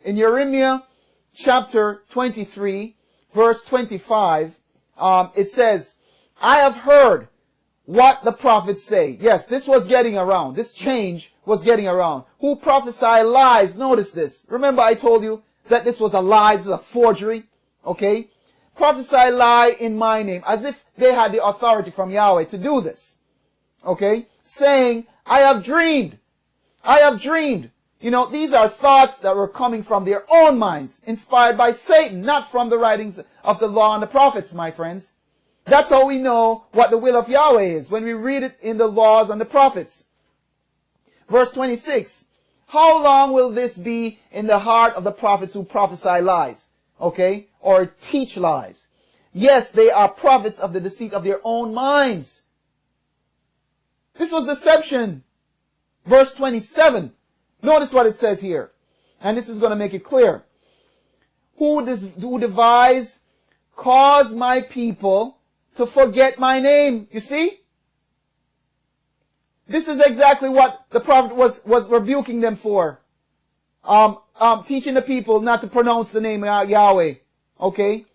In Jeremiah chapter 23, verse 25, it says, I have heard what the prophets say. Yes, this was getting around. This change was getting around. Who prophesy lies. Notice this. Remember I told you that this was a lie. This is a forgery. Okay? Prophesy lie in my name. As if they had the authority from Yahweh to do this. Okay? Saying, I have dreamed. I have dreamed. You know, these are thoughts that were coming from their own minds, inspired by Satan, not from the writings of the law and the prophets, my friends. That's how we know what the will of Yahweh is, when we read it in the laws and the prophets. Verse 26, how long will this be in the heart of the prophets who prophesy lies? Okay? Or teach lies. Yes, they are prophets of the deceit of their own minds. This was deception. Verse 27. Notice what it says here. And this is going to make it clear. Who devise cause my people to forget my name. You see? This is exactly what the prophet was rebuking them for. Teaching the people not to pronounce the name Yahweh. Okay?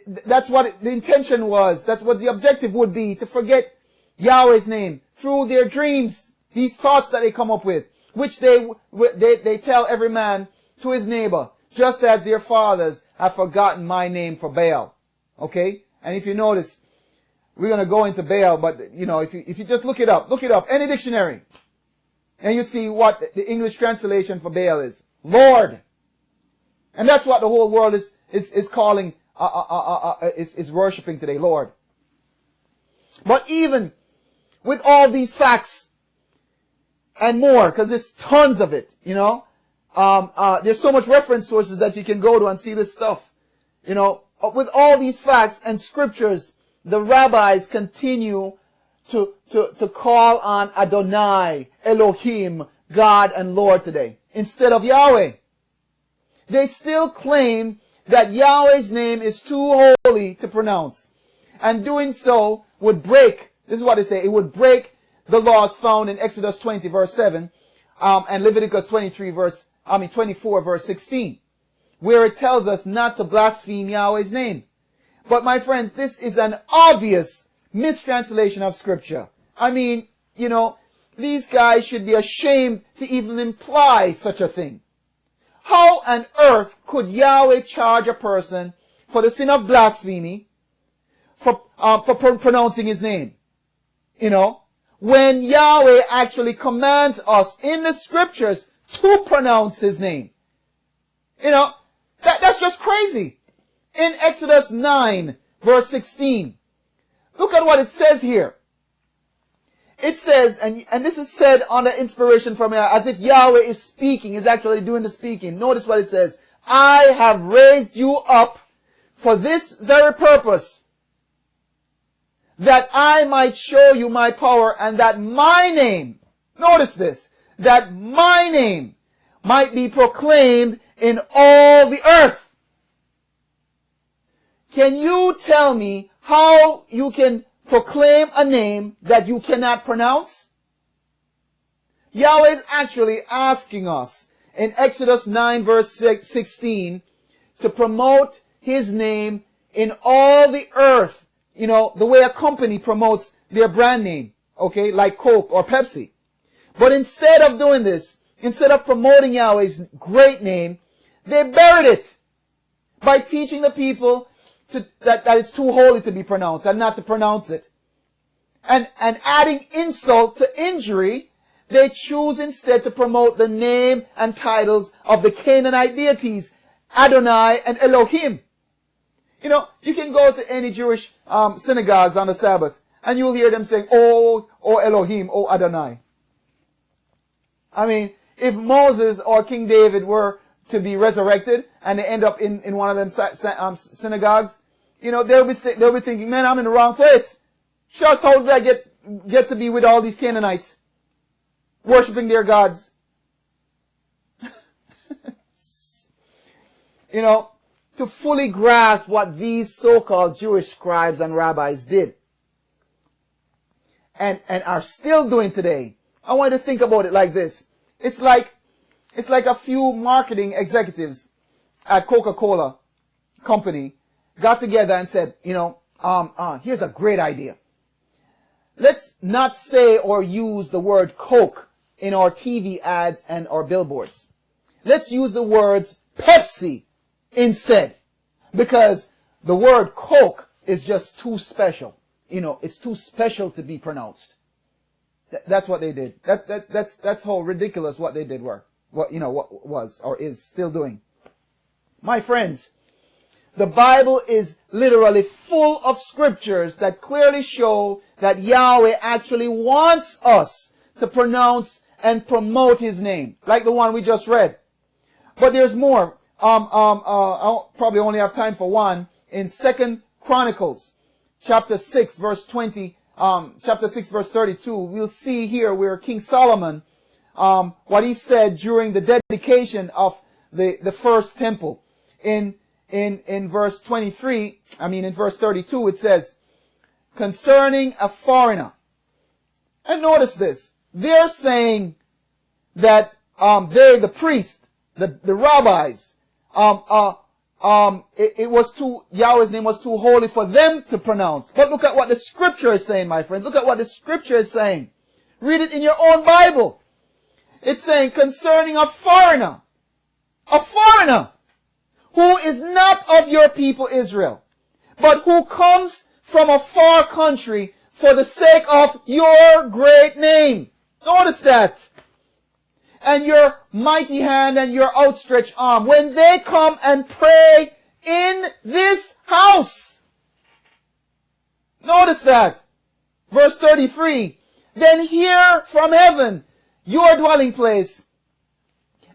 That's what the intention was. That's what the objective would be. To forget Yahweh's name. Through their dreams. These thoughts that they come up with. Which they tell every man to his neighbor. Just as their fathers have forgotten my name for Baal. Okay? And if you notice, we're going to go into Baal, but you know, if you just look it up, any dictionary, and you see what the English translation for Baal is. Lord. And that's what the whole world is calling, is worshiping today, Lord. But even with all these facts and more, because there's tons of it, you know, there's so much reference sources that you can go to and see this stuff, you know. With all these facts and scriptures, the rabbis continue to call on Adonai, Elohim, God and Lord today, instead of Yahweh. They still claim that Yahweh's name is too holy to pronounce. And doing so would break, this is what they say, it would break the laws found in Exodus 20 verse 7, and Leviticus 24 verse 16. Where it tells us not to blaspheme Yahweh's name. But my friends, this is an obvious mistranslation of scripture. I mean, you know, these guys should be ashamed to even imply such a thing. How on earth could Yahweh charge a person for the sin of blasphemy for pronouncing his name? You know, when Yahweh actually commands us in the scriptures to pronounce his name. You know, that's just crazy. In Exodus 9, verse 16, look at what it says here. It says, and this is said under inspiration from Yahweh, as if Yahweh is speaking, is actually doing the speaking. Notice what it says. I have raised you up for this very purpose, that I might show you my power, and that my name, notice this, that my name might be proclaimed in all the earth. Can you tell me how you can proclaim a name that you cannot pronounce? Yahweh is actually asking us in Exodus 9 verse 16 to promote his name in all the earth. You know, the way a company promotes their brand name, okay, like Coke or Pepsi. But instead of doing this, instead of promoting Yahweh's great name, they buried it by teaching the people that it's too holy to be pronounced and not to pronounce it. And adding insult to injury, they choose instead to promote the name and titles of the Canaanite deities, Adonai and Elohim. You know, you can go to any Jewish synagogues on the Sabbath and you'll hear them saying, oh Elohim, oh Adonai. I mean, if Moses or King David were to be resurrected and they end up in one of them synagogues, you know, they'll be thinking, man, I'm in the wrong place. Shucks, how did I get to be with all these Canaanites worshiping their gods? You know, to fully grasp what these so-called Jewish scribes and rabbis did and are still doing today, I want you to think about it like this. It's like It's like a few marketing executives at Coca-Cola company got together and said, here's a great idea. Let's not say or use the word Coke in our TV ads and our billboards. Let's use the words Pepsi instead, because the word Coke is just too special. It's too special to be pronounced. That's what they did. That's how ridiculous what they did were. What was or is still doing. My friends, the Bible is literally full of scriptures that clearly show that Yahweh actually wants us to pronounce and promote His name, like the one we just read. But there's more. I'll probably only have time for one. In II Chronicles, chapter 6, verse 20, chapter 6, verse 32, we'll see here where King Solomon, what he said during the dedication of the first temple. In verse 23, in verse 32, it says, concerning a foreigner. And notice this. They're saying that they, the priest, the rabbis, Yahweh's name was too holy for them to pronounce. But look at what the scripture is saying, my friends. Look at what the scripture is saying. Read it in your own Bible. It's saying concerning a foreigner who is not of your people Israel, but who comes from a far country for the sake of your great name. Notice that. And your mighty hand and your outstretched arm, when they come and pray in this house. Notice that. Verse 33, then hear from heaven, your dwelling place,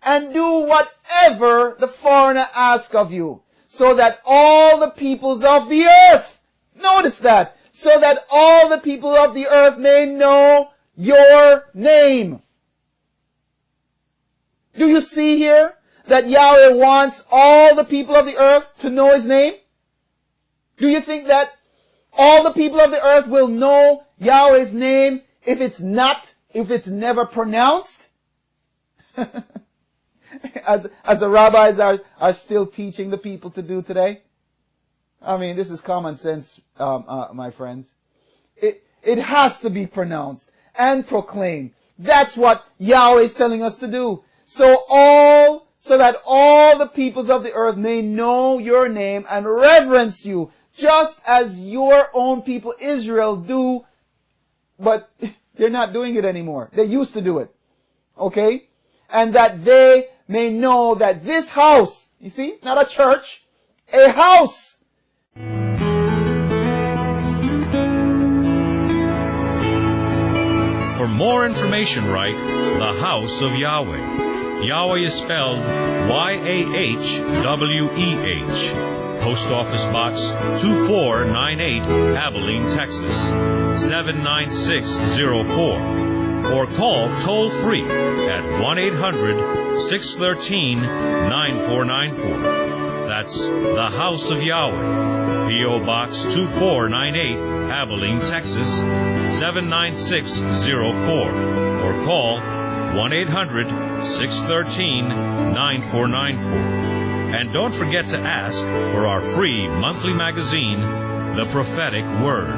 and do whatever the foreigner asks of you, so that all the peoples of the earth, notice that, so that all the people of the earth may know your name. Do you see here that Yahweh wants all the people of the earth to know His name? Do you think that all the people of the earth will know Yahweh's name if it's never pronounced? As the rabbis are still teaching the people to do today? This is common sense, my friends. It has to be pronounced and proclaimed. That's what Yahweh is telling us to do. So that all the peoples of the earth may know your name and reverence you, just as your own people Israel do, but they're not doing it anymore. They used to do it. Okay? And that they may know that this house, you see, not a church, a house. For more information, write The House of Yahweh. Yahweh is spelled Y-A-H-W-E-H. Post Office Box 2498, Abilene, Texas 79604. Or call toll-free at 1-800-613-9494. That's The House of Yahweh. P.O. Box 2498, Abilene, Texas 79604. Or call 1-800-613-9494. And don't forget to ask for our free monthly magazine, The Prophetic Word.